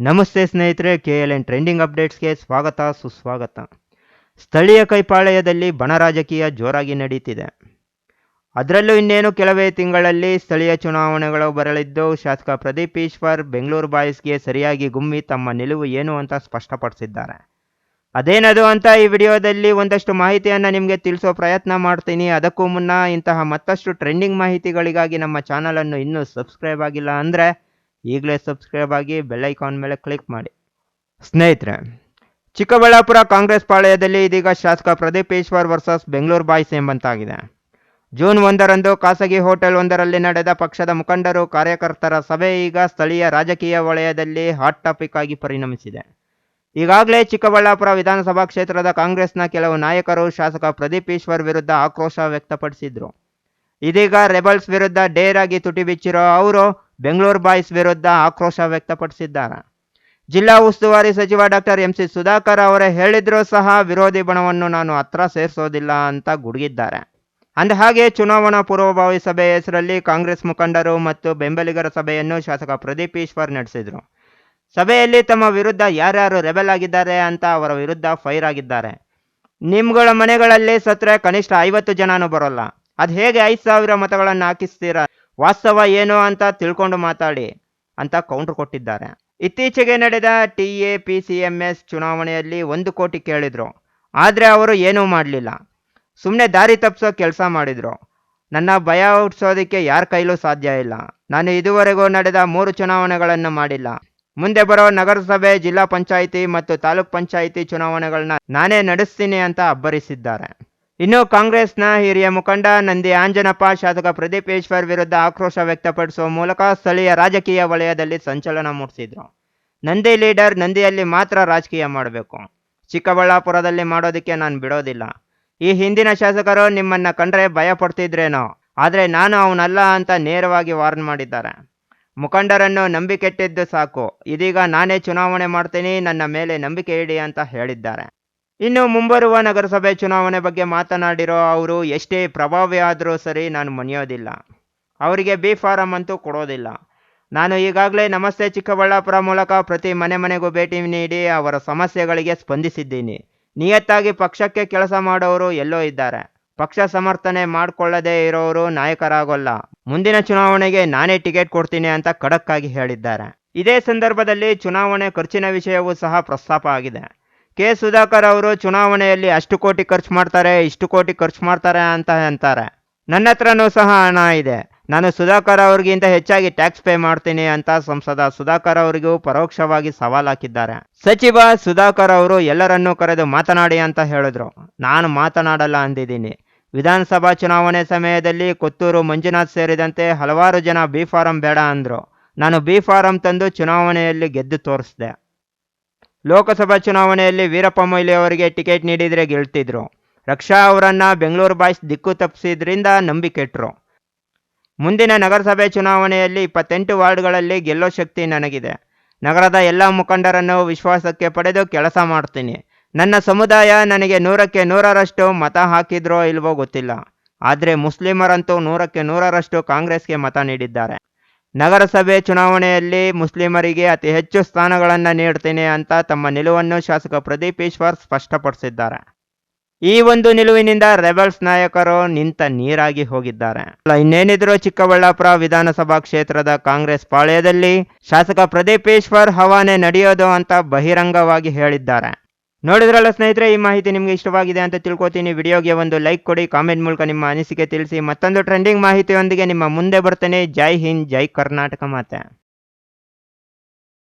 ನಮಸ್ತೆ ಸ್ನೇಹಿತರೆ, KLN trending ಅಪ್ಡೇಟ್ಸ್ಗೆ ಸ್ವಾಗತ ಸುಸ್ವಾಗತ. ಸ್ಥಳೀಯ ಕೈಪಾಳ್ಯದಲ್ಲಿ ಬಣ ರಾಜಕೀಯ ಜೋರಾಗಿ ನಡೀತಿದೆ. ಅದರಲ್ಲೂ ಇನ್ನೇನು ಕೆಲವೇ ತಿಂಗಳಲ್ಲಿ ಸ್ಥಳೀಯ ಚುನಾವಣೆಗಳು ಬರಲಿದ್ದು, ಶಾಸಕ ಪ್ರದೀಪ್ ಈಶ್ವರ್ ಬೆಂಗಳೂರು ಬಾಯ್ಸ್ಗೆ ಸರಿಯಾಗಿ ಗುಮ್ಮಿ ತಮ್ಮ ನಿಲುವು ಏನು ಅಂತ ಸ್ಪಷ್ಟಪಡಿಸಿದ್ದಾರೆ. ಅದೇನದು ಅಂತ ಈ ವಿಡಿಯೋದಲ್ಲಿ ಒಂದಷ್ಟು ಮಾಹಿತಿಯನ್ನು ನಿಮಗೆ ತಿಳಿಸೋ ಪ್ರಯತ್ನ ಮಾಡ್ತೀನಿ. ಅದಕ್ಕೂ ಮುನ್ನ ಇಂತಹ ಮತ್ತಷ್ಟು ಟ್ರೆಂಡಿಂಗ್ ಮಾಹಿತಿಗಳಿಗಾಗಿ ನಮ್ಮ ಚಾನಲನ್ನು ಇನ್ನೂ ಸಬ್ಸ್ಕ್ರೈಬ್ ಆಗಿಲ್ಲ ಅಂದರೆ ಈಗಲೇ ಸಬ್ಸ್ಕ್ರೈಬ್ ಆಗಿ ಬೆಲ್ ಐಕಾನ್ ಮೇಲೆ ಕ್ಲಿಕ್ ಮಾಡಿ. ಸ್ನೇಹಿತರೆ, ಚಿಕ್ಕಬಳ್ಳಾಪುರ ಕಾಂಗ್ರೆಸ್ ಪಾಳ್ಯದಲ್ಲಿ ಇದೀಗ ಶಾಸಕ ಪ್ರದೀಪ್ ಈಶ್ವರ್ ವರ್ಸಸ್ ಬೆಂಗಳೂರು ಬಾಯ್ಸ್ ಎಂಬಂತಾಗಿದೆ. ಜೂನ್ 1ರಂದು ಖಾಸಗಿ ಹೋಟೆಲ್ ಒಂದರಲ್ಲಿ ನಡೆದ ಪಕ್ಷದ ಮುಖಂಡರು ಕಾರ್ಯಕರ್ತರ ಸಭೆ ಈಗ ಸ್ಥಳೀಯ ರಾಜಕೀಯ ವಲಯದಲ್ಲಿ ಹಾಟ್ ಟಾಪಿಕ್ ಆಗಿ ಪರಿಣಮಿಸಿದೆ. ಈಗಾಗಲೇ ಚಿಕ್ಕಬಳ್ಳಾಪುರ ವಿಧಾನಸಭಾ ಕ್ಷೇತ್ರದ ಕಾಂಗ್ರೆಸ್ನ ಕೆಲವು ನಾಯಕರು ಶಾಸಕ ಪ್ರದೀಪ್ ಈಶ್ವರ್ ವಿರುದ್ಧ ಆಕ್ರೋಶ ವ್ಯಕ್ತಪಡಿಸಿದ್ರು. ಇದೀಗ ರೆಬಲ್ಸ್ ವಿರುದ್ಧ ಡೇರ್ ಆಗಿ ತುಟಿ ಬಿಚ್ಚಿರೋ ಅವರು ಬೆಂಗಳೂರು ಬಾಯ್ಸ್ ವಿರುದ್ಧ ಆಕ್ರೋಶ ವ್ಯಕ್ತಪಡಿಸಿದ್ದಾರೆ. ಜಿಲ್ಲಾ ಉಸ್ತುವಾರಿ ಸಚಿವ ಡಾಕ್ಟರ್ MC ಸುಧಾಕರ್ ಅವರೇ ಹೇಳಿದ್ರೂ ಸಹ ವಿರೋಧಿ ಬಣವನ್ನು ನಾನು ಹತ್ರ ಸೇರಿಸೋದಿಲ್ಲ ಅಂತ ಗುಡುಗಿದ್ದಾರೆ. ಅಂದಹಾಗೆ ಚುನಾವಣಾ ಪೂರ್ವಭಾವಿ ಸಭೆ ಹೆಸರಲ್ಲಿ ಕಾಂಗ್ರೆಸ್ ಮುಖಂಡರು ಮತ್ತು ಬೆಂಬಲಿಗರ ಸಭೆಯನ್ನು ಶಾಸಕ ಪ್ರದೀಪ್ ಈಶ್ವರ್ ನಡೆಸಿದರು. ಸಭೆಯಲ್ಲಿ ತಮ್ಮ ವಿರುದ್ಧ ಯಾರ್ಯಾರು ರೆಬೆಲ್ ಆಗಿದ್ದಾರೆ ಅಂತ ಅವರ ವಿರುದ್ಧ ಫೈರ್ ಆಗಿದ್ದಾರೆ. ನಿಮ್ಗಳ ಮನೆಗಳಲ್ಲಿ ಸತ್ರೆ ಕನಿಷ್ಠ 50 ಜನನೂ ಬರೋಲ್ಲ, ಅದು ಹೇಗೆ 5,000 ಮತಗಳನ್ನು ಹಾಕಿಸ್ತೀರಾ, ವಾಸ್ತವ ಏನು ಅಂತ ತಿಳ್ಕೊಂಡು ಮಾತಾಡಿ ಅಂತ ಕೌಂಟರ್ ಕೊಟ್ಟಿದ್ದಾರೆ. ಇತ್ತೀಚೆಗೆ ನಡೆದ TAPCMS ಚುನಾವಣೆಯಲ್ಲಿ 1 ಕೋಟಿ ಕೇಳಿದ್ರು, ಆದರೆ ಅವರು ಏನೂ ಮಾಡಲಿಲ್ಲ, ಸುಮ್ಮನೆ ದಾರಿ ತಪ್ಪಿಸೋ ಕೆಲಸ ಮಾಡಿದ್ರು. ನನ್ನ ಭಯ ಹುಟ್ಟಿಸೋದಕ್ಕೆ ಯಾರ ಕೈಲೂ ಸಾಧ್ಯ ಇಲ್ಲ. ನಾನು ಇದುವರೆಗೂ ನಡೆದ 3 ಚುನಾವಣೆಗಳನ್ನು ಮಾಡಿಲ್ಲ. ಮುಂದೆ ಬರೋ ನಗರಸಭೆ, ಜಿಲ್ಲಾ ಪಂಚಾಯಿತಿ ಮತ್ತು ತಾಲೂಕ್ ಪಂಚಾಯಿತಿ ಚುನಾವಣೆಗಳನ್ನ ನಾನೇ ನಡೆಸ್ತೀನಿ ಅಂತ ಅಬ್ಬರಿಸಿದ್ದಾರೆ. ಇನ್ನು ಕಾಂಗ್ರೆಸ್ನ ಹಿರಿಯ ಮುಖಂಡ ನಂದಿ ಆಂಜನಪ್ಪ ಶಾಸಕ ಪ್ರದೀಪ್ ಈಶ್ವರ್ ವಿರುದ್ಧ ಆಕ್ರೋಶ ವ್ಯಕ್ತಪಡಿಸುವ ಮೂಲಕ ಸ್ಥಳೀಯ ರಾಜಕೀಯ ವಲಯದಲ್ಲಿ ಸಂಚಲನ ಮೂಡಿಸಿದ್ರು. ನಂದಿ ಲೀಡರ್, ನಂದಿಯಲ್ಲಿ ಮಾತ್ರ ರಾಜಕೀಯ ಮಾಡಬೇಕು, ಚಿಕ್ಕಬಳ್ಳಾಪುರದಲ್ಲಿ ಮಾಡೋದಕ್ಕೆ ನಾನು ಬಿಡೋದಿಲ್ಲ. ಈ ಹಿಂದಿನ ಶಾಸಕರು ನಿಮ್ಮನ್ನ ಕಂಡ್ರೆ ಭಯ ಪಡ್ತಿದ್ರೇನೋ, ಆದರೆ ನಾನು ಅವನಲ್ಲ ಅಂತ ನೇರವಾಗಿ ವಾರ್ನ್ ಮಾಡಿದ್ದಾರೆ. ಮುಖಂಡರನ್ನು ನಂಬಿಕೆಟ್ಟಿದ್ದು ಸಾಕು, ಇದೀಗ ನಾನೇ ಚುನಾವಣೆ ಮಾಡ್ತೀನಿ, ನನ್ನ ಮೇಲೆ ನಂಬಿಕೆ ಇಡಿ ಅಂತ ಹೇಳಿದ್ದಾರೆ. ಇನ್ನು ಮುಂಬರುವ ನಗರಸಭೆ ಚುನಾವಣೆ ಬಗ್ಗೆ ಮಾತನಾಡಿರೋ ಅವರು, ಎಷ್ಟೇ ಪ್ರಭಾವಿ ಆದರೂ ಸರಿ ನಾನು ಮಣಿಯೋದಿಲ್ಲ, ಅವರಿಗೆ B ಫಾರಂ ಅಂತೂ ಕೊಡೋದಿಲ್ಲ. ನಾನು ಈಗಾಗಲೇ ನಮಸ್ತೆ ಚಿಕ್ಕಬಳ್ಳಾಪುರ ಮೂಲಕ ಪ್ರತಿ ಮನೆಗೂ ಭೇಟಿ ನೀಡಿ ಅವರ ಸಮಸ್ಯೆಗಳಿಗೆ ಸ್ಪಂದಿಸಿದ್ದೀನಿ. ನಿಯತ್ತಾಗಿ ಪಕ್ಷಕ್ಕೆ ಕೆಲಸ ಮಾಡೋರು ಎಲ್ಲೋ ಇದ್ದಾರೆ. ಪಕ್ಷ ಸಮರ್ಥನೆ ಮಾಡಿಕೊಳ್ಳದೇ ಇರೋರು ನಾಯಕರಾಗೋಲ್ಲ. ಮುಂದಿನ ಚುನಾವಣೆಗೆ ನಾನೇ ಟಿಕೆಟ್ ಕೊಡ್ತೀನಿ ಅಂತ ಖಡಕ್ ಆಗಿ ಹೇಳಿದ್ದಾರೆ. ಇದೇ ಸಂದರ್ಭದಲ್ಲಿ ಚುನಾವಣೆ ಖರ್ಚಿನ ವಿಷಯವೂ ಸಹ ಪ್ರಸ್ತಾಪ ಆಗಿದೆ. ಸುಧಾಕರ್ ಅವರು ಚುನಾವಣೆಯಲ್ಲಿ ಅಷ್ಟು ಕೋಟಿ ಖರ್ಚು ಮಾಡ್ತಾರೆ, ಇಷ್ಟು ಕೋಟಿ ಖರ್ಚು ಮಾಡ್ತಾರೆ ಅಂತ ಅಂತಾರೆ. ನನ್ನ ಹತ್ರನೂ ಸಹ ಹಣ ಇದೆ, ನಾನು ಸುಧಾಕರ್ ಅವ್ರಿಗಿಂತ ಹೆಚ್ಚಾಗಿ ಟ್ಯಾಕ್ಸ್ ಪೇ ಮಾಡ್ತೀನಿ ಅಂತ ಸಂಸದ ಸುಧಾಕರ್ ಅವರಿಗೂ ಪರೋಕ್ಷವಾಗಿ ಸವಾಲ್ ಹಾಕಿದ್ದಾರೆ. ಸಚಿವ ಸುಧಾಕರ್ ಅವರು ಎಲ್ಲರನ್ನೂ ಕರೆದು ಮಾತನಾಡಿ ಅಂತ ಹೇಳಿದ್ರು. ನಾನು ಮಾತನಾಡಲ್ಲ ಅಂದಿದ್ದೀನಿ. ವಿಧಾನಸಭಾ ಚುನಾವಣೆ ಸಮಯದಲ್ಲಿ ಕೊತ್ತೂರು ಮಂಜುನಾಥ್ ಸೇರಿದಂತೆ ಹಲವಾರು ಜನ B ಫಾರಂ ಬೇಡ ಅಂದ್ರು. ನಾನು B ಫಾರಂ ತಂದು ಚುನಾವಣೆಯಲ್ಲಿ ಗೆದ್ದು ತೋರಿಸಿದೆ. ಲೋಕಸಭಾ ಚುನಾವಣೆಯಲ್ಲಿ ವೀರಪ್ಪ ಮೊಯ್ಲಿ ಅವರಿಗೆ ಟಿಕೆಟ್ ನೀಡಿದರೆ ಗೆಲ್ತಿದ್ರು. ರಕ್ಷಾ ಅವರನ್ನ ಬೆಂಗಳೂರು ಬಾಯ್ಸ್ ದಿಕ್ಕು ತಪ್ಪಿಸಿದ್ರಿಂದ ನಂಬಿಕೆಟ್ರು. ಮುಂದಿನ ನಗರಸಭೆ ಚುನಾವಣೆಯಲ್ಲಿ 28 ವಾರ್ಡ್ಗಳಲ್ಲಿ ಗೆಲ್ಲೋ ಶಕ್ತಿ ನನಗಿದೆ. ನಗರದ ಎಲ್ಲ ಮುಖಂಡರನ್ನು ವಿಶ್ವಾಸಕ್ಕೆ ಪಡೆದು ಕೆಲಸ ಮಾಡ್ತೀನಿ. ನನ್ನ ಸಮುದಾಯ ನನಗೆ 100ಕ್ಕೆ 100ರಷ್ಟು ಮತ ಹಾಕಿದ್ರೋ ಇಲ್ವೋ ಗೊತ್ತಿಲ್ಲ, ಆದರೆ ಮುಸ್ಲಿಮರಂತೂ 100ಕ್ಕೆ 100ರಷ್ಟು ಕಾಂಗ್ರೆಸ್ಗೆ ಮತ ನೀಡಿದ್ದಾರೆ. ನಗರಸಭೆ ಚುನಾವಣೆಯಲ್ಲಿ ಮುಸ್ಲಿಮರಿಗೆ ಅತಿ ಹೆಚ್ಚು ಸ್ಥಾನಗಳನ್ನು ನೀಡ್ತೀನಿ ಅಂತ ತಮ್ಮ ನಿಲುವನ್ನು ಶಾಸಕ ಪ್ರದೀಪ್ ಈಶ್ವರ್ ಸ್ಪಷ್ಟಪಡಿಸಿದ್ದಾರೆ. ಈ ಒಂದು ನಿಲುವಿನಿಂದ ರೆಬಲ್ಸ್ ನಾಯಕರು ನಿಂತ ನೀರಾಗಿ ಹೋಗಿದ್ದಾರೆ. ಇನ್ನೇನಿದ್ರು ಚಿಕ್ಕಬಳ್ಳಾಪುರ ವಿಧಾನಸಭಾ ಕ್ಷೇತ್ರದ ಕಾಂಗ್ರೆಸ್ ಪಾಳ್ಯದಲ್ಲಿ ಶಾಸಕ ಪ್ರದೀಪ್ ಈಶ್ವರ್ ಹವಾನೆ ನಡೆಯೋದು ಅಂತ ಬಹಿರಂಗವಾಗಿ ಹೇಳಿದ್ದಾರೆ. ನೋಡಿದ್ರಲ್ಲ ಸ್ನೇಹಿತರೆ, ಈ ಮಾಹಿತಿ ನಿಮಗೆ ಇಷ್ಟವಾಗಿದೆ ಅಂತ ತಿಳ್ಕೊತೀನಿ. ವಿಡಿಯೋಗೆ ಒಂದು ಲೈಕ್ ಕೊಡಿ, ಕಾಮೆಂಟ್ ಮೂಲಕ ನಿಮ್ಮ ಅನಿಸಿಕೆ ತಿಳಿಸಿ. ಮತ್ತೊಂದು ಟ್ರೆಂಡಿಂಗ್ ಮಾಹಿತಿಯೊಂದಿಗೆ ನಿಮ್ಮ ಮುಂದೆ ಬರ್ತೇನೆ. ಜೈ ಹಿಂದ್, ಜೈ ಕರ್ನಾಟಕ ಮಾತೆ.